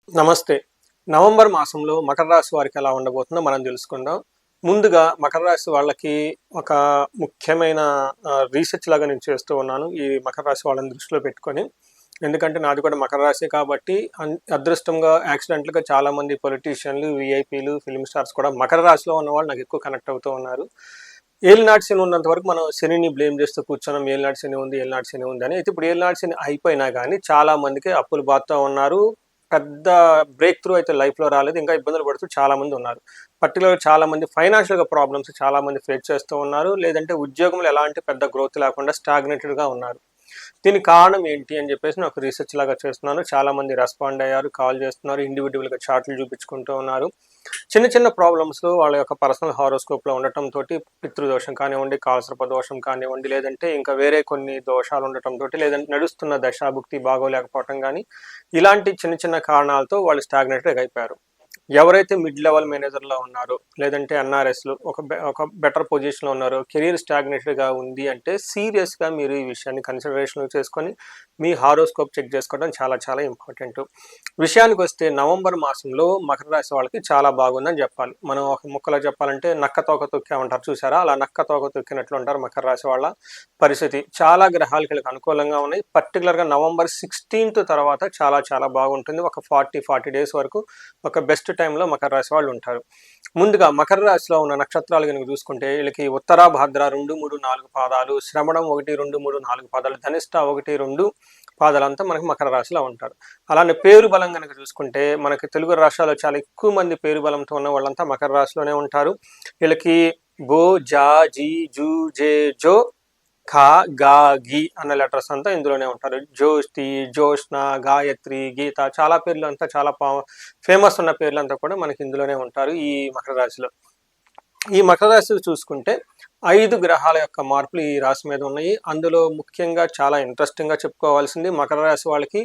నమస్తే. నవంబర్ మాసంలో మకర రాశి వారికి ఎలా ఉండబోతుందో మనం తెలుసుకుందాం. ముందుగా మకర రాశి వాళ్ళకి ఒక ముఖ్యమైన రీసెర్చ్ లాగా నేను చేస్తూ ఉన్నాను. ఈ మకర రాశి వాళ్ళని దృష్టిలో పెట్టుకొని. ఎందుకంటే నాది కూడా మకర రాశే కాబట్టి అదృష్టంగా యాక్సిడెంటల్‌గా చాలామంది పొలిటీషియన్‌లు, వీఐపీలు, ఫిల్మ్ స్టార్స్ కూడా మకర రాశిలో ఉన్నవాళ్ళు నాకు ఎక్కువ కనెక్ట్ అవుతూ ఉన్నారు. ఏలినాటి శని ఉన్నంత వరకు మనం శనిని బ్లేమ్ చేస్తూ కూర్చున్నాం. ఏలినాటి శని ఉంది, ఏలినాటి శని ఉంది అని. అయితే ఇప్పుడు ఏలినాటి శని అయిపోయినా గానీ చాలా మందికి అప్పులు బాదుతా ఉన్నారు. పెద్ద బ్రేక్ త్రూ అయితే లైఫ్‌లో రాలేదు. ఇంకా ఇబ్బందులు పడుతూ చాలామంది ఉన్నారు. పర్టిక్యులర్‌గా చాలామంది ఫైనాన్షియల్‌గా ప్రాబ్లమ్స్ చాలామంది ఫేస్ చేస్తూ ఉన్నారు. లేదంటే ఉద్యోగంలో ఎలాంటి పెద్ద గ్రోత్ లేకుండా స్టాగ్నేటెడ్‌గా ఉన్నారు. దీనికి కారణం ఏంటి అని చెప్పేసి నేను ఒక రీసెర్చ్ లాగా చేస్తున్నాను. చాలామంది రెస్పాండ్ అయ్యారు, కాల్ చేస్తున్నారు, ఇండివిడ్యువల్‌గా చార్ట్‌లు చూపించుకుంటూ ఉన్నారు. చిన్న చిన్న ప్రాబ్లమ్స్ వాళ్ళ యొక్క పర్సనల్ హారోస్కోప్‌లో ఉండటంతోటి పితృదోషం కానివ్వండి, కాలసర్ప దోషం కానివ్వండి, లేదంటే ఇంకా వేరే కొన్ని దోషాలు ఉండటంతోటి, లేదంటే నడుస్తున్న దశాభుక్తి బాగోలేకపోవటం గానీ, ఇలాంటి చిన్న చిన్న కారణాలతో వాళ్ళు స్టాగ్నేటెడ్ అయిపోయారు. ఎవరైతే మిడ్ లెవెల్ మేనేజర్‌లో ఉన్నారో, లేదంటే ఎన్ఆర్ఎస్‌లు ఒక బెటర్ పొజిషన్‌లో ఉన్నారో, కెరీర్ స్టాగ్నేటెడ్‌గా ఉంది అంటే సీరియస్‌గా మీరు ఈ విషయాన్ని కన్సిడరేషన్‌లో చేసుకొని మీ హారోస్కోప్ చెక్ చేసుకోవడం చాలా చాలా ఇంపార్టెంట్. విషయానికొస్తే నవంబర్ మాసంలో మకర రాశి వాళ్ళకి చాలా బాగుందని చెప్పాలి. మనం ఒక ముక్కలో చెప్పాలంటే నక్క తోక తొక్కామంటారు చూసారా? అలా నక్క తోక తొక్కినట్లు ఉంటారు మకర రాశి వాళ్ళ పరిస్థితి. చాలా గ్రహాలు వీళ్ళకి అనుకూలంగా ఉన్నాయి. పర్టిక్యులర్‌గా నవంబర్ 16థ్ తర్వాత చాలా చాలా బాగుంటుంది. ఒక 40 డేస్ వరకు ఒక బెస్ట్ టైంలో మకర రాశి వాళ్ళు ఉంటారు. ముందుగా మకర రాశిలో ఉన్న నక్షత్రాలు కనుక చూసుకుంటే వీళ్ళకి ఉత్తరాభాద్ర 2, 3, 4 పాదాలు, శ్రవణం 1, 2, 3, 4 పాదాలు, ధనిష్ట 1, 2 పాదాలంతా మనకి మకర రాశిలో ఉంటారు. అలానే పేరు బలం కనుక చూసుకుంటే మనకి తెలుగు రాష్ట్రాల్లో చాలా ఎక్కువ మంది పేరు బలంతో ఉన్న వాళ్ళంతా మకర రాశిలోనే ఉంటారు. వీళ్ళకి బో, జా, జీ, జూ, జే, జో, ఖా, గా, గి అన్న లెటర్స్ అంతా ఇందులోనే ఉంటారు. జ్యోష్టి, జ్యోష్న, గాయత్రి, గీత చాలా పేర్లు అంతా చాలా ఫేమస్ ఉన్న పేర్లంతా కూడా మనకి ఇందులోనే ఉంటారు ఈ మకర రాశిలో. ఈ మకర రాశి చూసుకుంటే 5 గ్రహాల యొక్క మార్పులు ఈ రాశి మీద ఉన్నాయి. అందులో ముఖ్యంగా చాలా ఇంట్రెస్టింగ్‌గా చెప్పుకోవాల్సింది మకర రాశి వాళ్ళకి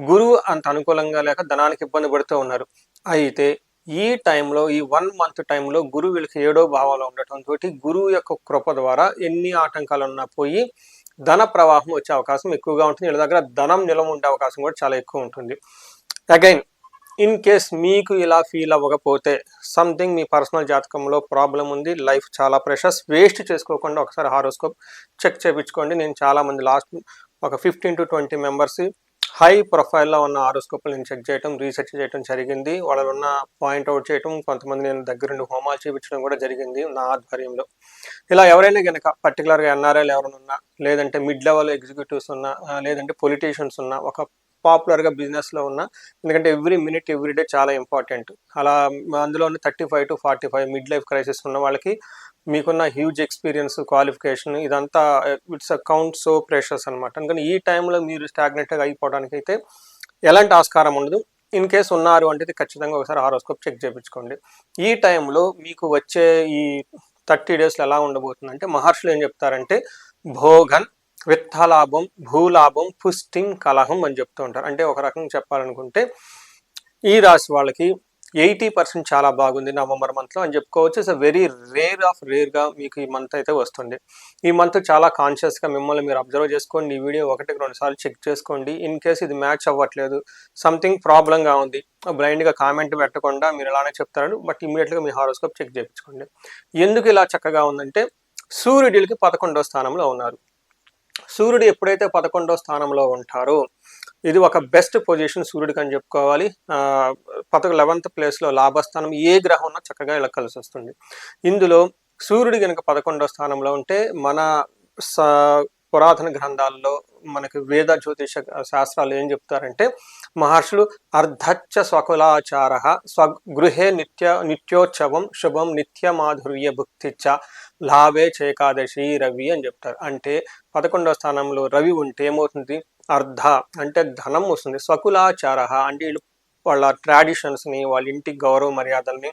గురువు అంత అనుకూలంగా లేక ధనానికి ఇబ్బంది పడుతూ ఉన్నారు. అయితే ఈ టైంలో ఈ 1 మంత్ టైంలో గురువు వీళ్ళకి 7వ భావంలో ఉండటంతోటి గురువు యొక్క కృప ద్వారా ఎన్ని ఆటంకాలున్నా పోయి ధన ప్రవాహం వచ్చే అవకాశం ఎక్కువగా ఉంటుంది. వీళ్ళ దగ్గర ధనం నిలవ ఉండే అవకాశం కూడా చాలా ఎక్కువ ఉంటుంది. అగైన్ ఇన్ కేస్ మీకు ఇలా ఫీల్ అవ్వకపోతే సంథింగ్ మీ పర్సనల్ జాతకంలో ప్రాబ్లం ఉంది, లైఫ్ చాలా ప్రెషస్, వేస్ట్ చేసుకోకుండా ఒకసారి హారోస్కోప్ చెక్ చేయించుకోండి. నేను చాలామంది లాస్ట్ ఒక 15 to 20 మెంబర్స్ హై ప్రొఫైల్లో ఉన్న హారోస్కోప్లు నేను చెక్ చేయడం, రీసెర్చ్ చేయడం జరిగింది. వాళ్ళలో ఉన్న పాయింట్అవుట్ చేయడం, కొంతమంది నేను దగ్గరుండి హోమాలు చేయించడం కూడా జరిగింది నా ఆధ్వర్యంలో. ఇలా ఎవరైనా కనుక పర్టికులర్గా ఎన్ఆర్ఐలు ఎవరైనా ఉన్నా, లేదంటే మిడ్ లెవెల్ ఎగ్జిక్యూటివ్స్ ఉన్నా, లేదంటే పొలిటీషియన్స్ ఉన్నా, ఒక పాపులర్గా బిజినెస్లో ఉన్న, ఎందుకంటే ఎవ్రీ మినిట్ ఎవ్రీ డే చాలా ఇంపార్టెంట్. అలా అందులోనే 35 to 45 మిడ్ లైఫ్ క్రైసిస్ ఉన్న వాళ్ళకి మీకున్న హ్యూజ్ ఎక్స్పీరియన్స్, క్వాలిఫికేషన్ ఇదంతా it's a count so precious అనమాట. అందుకని ఈ టైంలో మీరు స్టాగ్నేట్గా అయిపోవడానికి అయితే ఎలాంటి ఆస్కారం ఉండదు. ఇన్ కేస్ ఉన్నారు అంటే ఖచ్చితంగా ఒకసారి హారోస్కోప్ చెక్ చేయించుకోండి. ఈ టైంలో మీకు వచ్చే ఈ 30 డేస్లో ఎలా ఉండబోతుందంటే మహర్షులు ఏం చెప్తారంటే భోగన్, విత్తలాభం, భూలాభం, పుష్టిం, కలహం అని చెప్తూ ఉంటారు. అంటే ఒక రకంగా చెప్పాలనుకుంటే ఈ రాశి వాళ్ళకి 80% చాలా బాగుంది నవంబర్ మంత్లో అని చెప్పుకోవచ్చు. ఇట్స్ వెరీ రేర్గా మీకు ఈ మంత్ అయితే వస్తుంది. ఈ మంత్ చాలా కాన్షియస్గా మిమ్మల్ని మీరు అబ్జర్వ్ చేసుకోండి. ఈ వీడియో 1-2 సార్లు చెక్ చేసుకోండి. ఇన్ కేస్ ఇది మ్యాచ్ అవ్వట్లేదు, సంథింగ్ ప్రాబ్లంగా ఉంది, బ్లైండ్గా కామెంట్ పెట్టకుండా మీరు ఇలానే చెప్తారు. బట్ ఇమీడియట్గా మీ హారోస్కోప్ చెక్ చేయించుకోండి. ఎందుకు ఇలా చక్కగా ఉందంటే సూర్యుడికి 11వ స్థానంలో ఉన్నారు. సూర్యుడు ఎప్పుడైతే 11వ స్థానంలో ఉంటారో ఇది ఒక బెస్ట్ పొజిషన్ సూర్యుడికి అని చెప్పుకోవాలి. 11th ప్లేస్లో లాభస్థానం ఏ గ్రహం ఉన్నా చక్కగా ఇలా కలిసి వస్తుంది. ఇందులో సూర్యుడు కనుక 11వ స్థానంలో ఉంటే మన పురాతన గ్రంథాల్లో మనకి వేద జ్యోతిష శాస్త్రాలు ఏం చెప్తారంటే మహర్షులు అర్ధచ్చ స్వకులాచార స్వగృహే నిత్యోత్సవం శుభం నిత్య మాధుర్య భుక్తిచ్చ లాభే చేకాదశి రవి అని చెప్తారు. అంటే 11వ స్థానంలో రవి ఉంటే ఏమవుతుంది, అర్ధ అంటే ధనం వస్తుంది, స్వకులాచార అంటే వీళ్ళు వాళ్ళ ట్రాడిషన్స్ని, వాళ్ళ ఇంటి గౌరవ మర్యాదల్ని,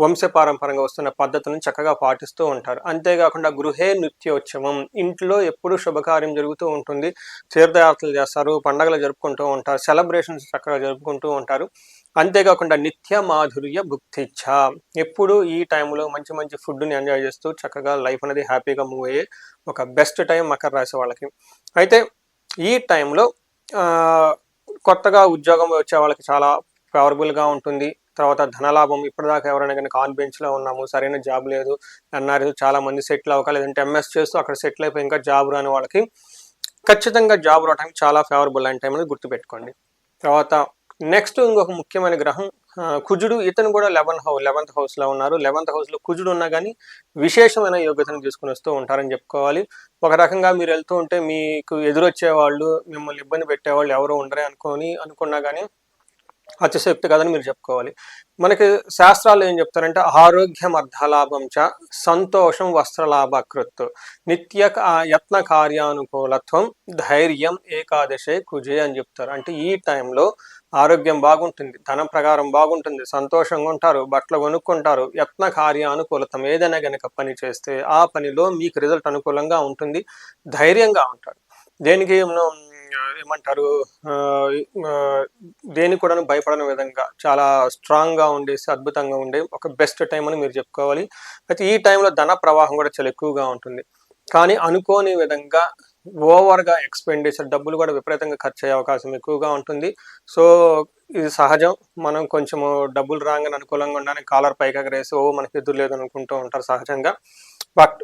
వంశపారంపరంగా వస్తున్న పద్ధతులను చక్కగా పాటిస్తూ ఉంటారు. అంతేకాకుండా గృహే నిత్యోత్సవం, ఇంట్లో ఎప్పుడు శుభకార్యం జరుగుతూ ఉంటుంది, తీర్థయాత్రలు చేస్తారు, పండగలు జరుపుకుంటూ ఉంటారు, సెలబ్రేషన్స్ చక్కగా జరుపుకుంటూ ఉంటారు. అంతేకాకుండా నిత్య మాధుర్య భుక్తిచ్ఛ, ఎప్పుడు ఈ టైంలో మంచి మంచి ఫుడ్ని ఎంజాయ్ చేస్తూ చక్కగా లైఫ్ అనేది హ్యాపీగా మూవ్ అయ్యే ఒక బెస్ట్ టైం మకర రాశి వాళ్ళకి. అయితే ఈ టైంలో కొత్తగా ఉద్యోగం వచ్చే వాళ్ళకి చాలా ఫేవరబుల్గా ఉంటుంది. తర్వాత ధనలాభం, ఇప్పటిదాకా ఎవరైనా కనుక ఆన్ బెంచ్లో ఉన్నాము, సరైన జాబ్ లేదు అన్నారు, చాలా మంది సెటిల్ అవ్వక, లేదంటే ఎంఎస్ చేస్తూ అక్కడ సెటిల్ అయిపోయి ఇంకా జాబ్ రాని వాళ్ళకి ఖచ్చితంగా జాబ్ రావడానికి చాలా ఫేవరబుల్ అయిన టైం అనేది గుర్తుపెట్టుకోండి. తర్వాత నెక్స్ట్ ఇంకొక ముఖ్యమైన గ్రహం కుజుడు. ఇతను కూడా 11th హౌస్లో ఉన్నారు. 11th హౌస్లో కుజుడు ఉన్నా కానీ విశేషమైన యోగ్యతను తీసుకుని వస్తూ ఉంటారని చెప్పుకోవాలి. ఒక రకంగా మీరు వెళ్తూ ఉంటే మీకు ఎదురొచ్చే వాళ్ళు, మిమ్మల్ని ఇబ్బంది పెట్టేవాళ్ళు ఎవరు ఉండరే అనుకున్నా కానీ అతిశయోక్తి కాదని మీరు చెప్పుకోవాలి. మనకి శాస్త్రాలు ఏం చెప్తారంటే ఆరోగ్యం అర్ధలాభం చ సంతోషం వస్త్రలాభకృత్ నిత్య యత్న కార్యానుకూలత్వం ధైర్యం ఏకాదశే కుజే అని చెప్తారు. అంటే ఈ టైంలో ఆరోగ్యం బాగుంటుంది, ధనం ప్రకారం బాగుంటుంది, సంతోషంగా ఉంటారు, బట్టలు కొనుక్కుంటారు, యత్న కార్యానుకూలతం, ఏదైనా కనుక పని చేస్తే ఆ పనిలో మీకు రిజల్ట్ అనుకూలంగా ఉంటుంది, ధైర్యంగా ఉంటారు, దేనికి ఏమంటారు దేనికి కూడా భయపడని విధంగా చాలా స్ట్రాంగ్గా ఉండేసి అద్భుతంగా ఉండే ఒక బెస్ట్ టైం అని మీరు చెప్పుకోవాలి. అయితే ఈ టైంలో ధన ప్రవాహం కూడా చాలా ఎక్కువగా ఉంటుంది, కానీ అనుకోని విధంగా ఓవర్గా ఎక్స్పెండిచర్, డబ్బులు కూడా విపరీతంగా ఖర్చు అయ్యే అవకాశం ఎక్కువగా ఉంటుంది. సో ఇది సహజం. మనం కొంచెము డబ్బులు రాగానే అనుకూలంగా ఉండడానికి కాలర్ పైకి ఎగరేసి మనకి ఎదురు లేదు అనుకుంటూ ఉంటారు సహజంగా. బట్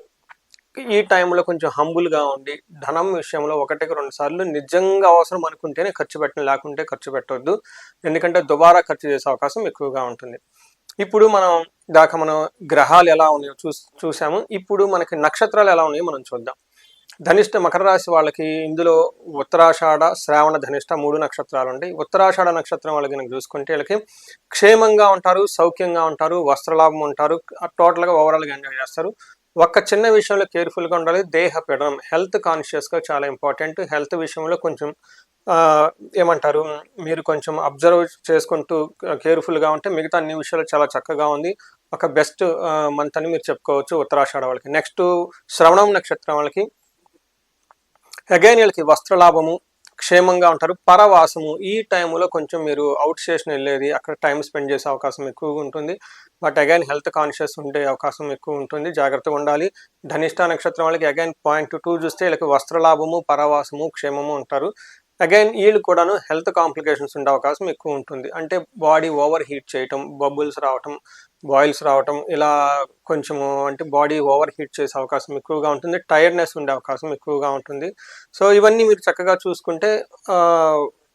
ఈ టైంలో కొంచెం హంబుల్గా ఉండి ధనం విషయంలో 1-2 సార్లు నిజంగా అవసరం అనుకుంటేనే ఖర్చు పెట్టండి, లేకుంటే ఖర్చు పెట్టవద్దు. ఎందుకంటే దుబారా ఖర్చు చేసే అవకాశం ఎక్కువగా ఉంటుంది. ఇప్పుడు మనం గ్రహాలు ఎలా ఉన్నాయో చూసాము. ఇప్పుడు మనకి నక్షత్రాలు ఎలా ఉన్నాయో మనం చూద్దాం. ధనిష్ట మకర రాశి వాళ్ళకి ఇందులో ఉత్తరాషాఢ, శ్రావణ, ధనిష్ట 3 నక్షత్రాలు ఉంటాయి. ఉత్తరాషాఢ నక్షత్రం వాళ్ళకి కనుక చూసుకుంటే వీళ్ళకి క్షేమంగా ఉంటారు, సౌఖ్యంగా ఉంటారు, వస్త్రలాభం ఉంటారు, టోటల్గా ఓవరాల్గా ఎంజాయ్ చేస్తారు. ఒక్క చిన్న విషయంలో కేర్ఫుల్గా ఉండాలి. దేహ పీడనం, హెల్త్ కాన్షియస్గా చాలా ఇంపార్టెంట్. హెల్త్ విషయంలో కొంచెం ఏమంటారు మీరు కొంచెం అబ్జర్వ్ చేసుకుంటూ కేర్ఫుల్గా ఉంటే మిగతా అన్ని విషయాలు చాలా చక్కగా ఉంది. ఒక బెస్ట్ మంత్ అని మీరు చెప్పుకోవచ్చు ఉత్తరాషాఢ వాళ్ళకి. నెక్స్ట్ శ్రవణం నక్షత్రం వాళ్ళకి అగైన్ వీళ్ళకి వస్త్రలాభము, క్షేమంగా ఉంటారు, పరవాసము. ఈ టైంలో కొంచెం మీరు అవుట్ స్టేషన్ వెళ్ళేది, అక్కడ టైం స్పెండ్ చేసే అవకాశం ఎక్కువగా ఉంటుంది. బట్ అగైన్ హెల్త్ కాన్షియస్ ఉండే అవకాశం ఎక్కువ ఉంటుంది, జాగ్రత్తగా ఉండాలి. ధనిష్ట నక్షత్రం వాళ్ళకి అగైన్ పాయింట్ 2 చూస్తే వీళ్ళకి వస్త్రలాభము, పరవాసము, క్షేమము ఉంటారు. అగైన్ వీళ్ళు కూడాను హెల్త్ కాంప్లికేషన్స్ ఉండే అవకాశం ఎక్కువ ఉంటుంది. అంటే బాడీ ఓవర్ హీట్ చేయటం, బబుల్స్ రావటం, బాయిల్స్ రావటం, ఇలా కొంచెము అంటే బాడీ ఓవర్ హీట్ చేసే అవకాశం ఎక్కువగా ఉంటుంది, టైర్డ్నెస్ ఉండే అవకాశం ఎక్కువగా ఉంటుంది. సో ఇవన్నీ మీరు చక్కగా చూసుకుంటే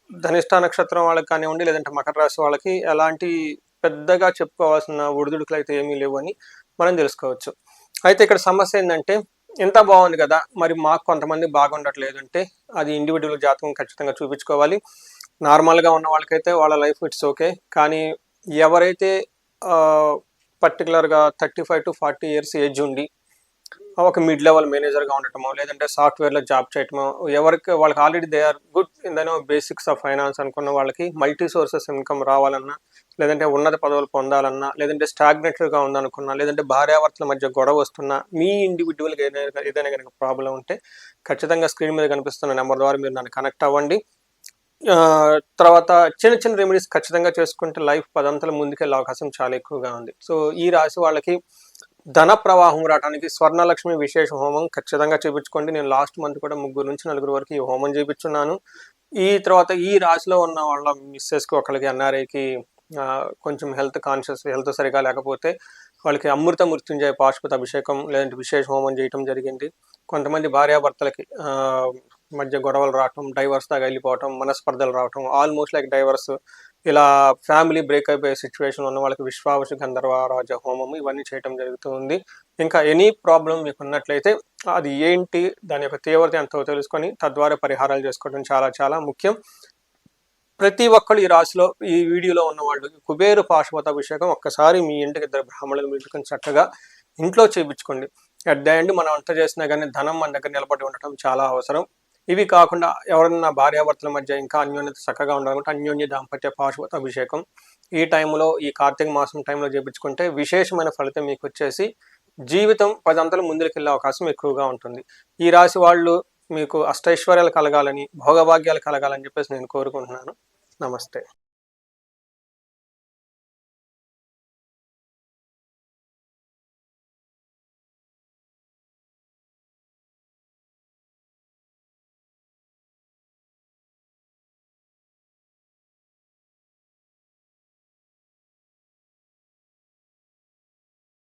ధనిష్ట నక్షత్రం వాళ్ళకి కానివ్వండి, లేదంటే మకర రాశి వాళ్ళకి ఎలాంటి పెద్దగా చెప్పుకోవాల్సిన ఒడిదుడుకులు అయితే ఏమీ లేవు అని మనం తెలుసుకోవచ్చు. అయితే ఇక్కడ సమస్య ఏంటంటే ఎంత బాగుంది కదా, మరి మాకు కొంతమంది బాగుండట్లేదు అంటే అది ఇండివిజువల్ జాతకం ఖచ్చితంగా చూపించుకోవాలి. నార్మల్గా ఉన్న వాళ్ళకైతే వాళ్ళ లైఫ్ ఇట్స్ ఓకే. కానీ ఎవరైతే పర్టికులర్గా 35 to 40 ఇయర్స్ ఏజ్ ఉండి ఒక మిడ్ లెవెల్ మేనేజర్గా ఉండటమో, లేదంటే సాఫ్ట్వేర్లో జాబ్ చేయటమో, వాళ్ళకి already they are good in the basics of finance అనుకున్న వాళ్ళకి మల్టీ సోర్సెస్ ఇన్కమ్ రావాలన్నా, లేదంటే ఉన్నత పదవులు పొందాలన్నా, లేదంటే స్టాగ్నేటెడ్గా ఉందనుకున్నా, లేదంటే భార్యాభర్తల మధ్య గొడవ వస్తున్నా, మీ ఇండివిజువల్గా ఏదైనా కనుక ప్రాబ్లం ఉంటే ఖచ్చితంగా స్క్రీన్ మీద కనిపిస్తున్న నెంబర్ ద్వారా మీరు నన్ను కనెక్ట్ అవ్వండి. తర్వాత చిన్న చిన్న రెమెడీస్ ఖచ్చితంగా చేసుకుంటే లైఫ్ 10 అంతలు ముందుకెళ్ళే అవకాశం చాలా ఎక్కువగా ఉంది. సో ఈ రాశి వాళ్ళకి ధన ప్రవాహం రావడానికి స్వర్ణలక్ష్మి విశేష హోమం ఖచ్చితంగా చేయించుకోండి. నేను లాస్ట్ మంత్ కూడా 3 నుంచి 4 వరకు ఈ హోమం చేయించున్నాను. ఈ తర్వాత ఈ రాశిలో ఉన్న వాళ్ళ మిస్సెస్కి, ఒకరికి ఎన్ఆర్ఐకి కొంచెం హెల్త్ సరిగా లేకపోతే వాళ్ళకి అమృత మృత్యుంజయ పాశుపత అభిషేకం లేదంటే విశేష హోమం చేయటం జరిగింది. కొంతమంది భార్యాభర్తలకి మధ్య గొడవలు రావటం, డైవర్స్ దాకా వెళ్ళిపోవటం, మనస్పర్ధలు రావటం, ఆల్మోస్ట్ లైక్ డైవర్స్, ఇలా ఫ్యామిలీ బ్రేక్ అయిపోయే సిచ్యువేషన్ ఉన్న వాళ్ళకి విశ్వావసు గంధర్వరాజ హోమం ఇవన్నీ చేయటం జరుగుతుంది. ఇంకా ఎనీ ప్రాబ్లం మీకు ఉన్నట్లయితే అది ఏంటి, దాని యొక్క తీవ్రత ఎంతో తెలుసుకొని తద్వారా పరిహారాలు చేసుకోవడం చాలా చాలా ముఖ్యం. ప్రతి ఒక్కరు ఈ రాశిలో ఈ వీడియోలో ఉన్న వాళ్ళు కుబేరు పాశుపత అభిషేకం ఒక్కసారి మీ ఇంటికి 2 బ్రాహ్మణులు పిలుచుకొని చక్కగా ఇంట్లో చేయించుకోండి. అట్ ద ఎండ్ మనం అంత చేసినా కానీ ధనం మన దగ్గర నిలబడి ఉండటం చాలా అవసరం. ఇవి కాకుండా ఎవరన్నా భార్యాభర్తల మధ్య ఇంకా అన్యోన్యత చక్కగా ఉండాలంటే అన్యోన్య దాంపత్య పాశుపత అభిషేకం ఈ టైంలో, ఈ కార్తీక మాసం టైంలో చేయించుకుంటే విశేషమైన ఫలితం మీకు వచ్చేసి జీవితం 10 అంతలు ముందుకెళ్ళే అవకాశం ఎక్కువగా ఉంటుంది. ఈ రాశి వాళ్ళు మీకు అష్టైశ్వర్యాలు కలగాలని, భోగభాగ్యాలు కలగాలని చెప్పేసి నేను కోరుకుంటున్నాను. నమస్తే.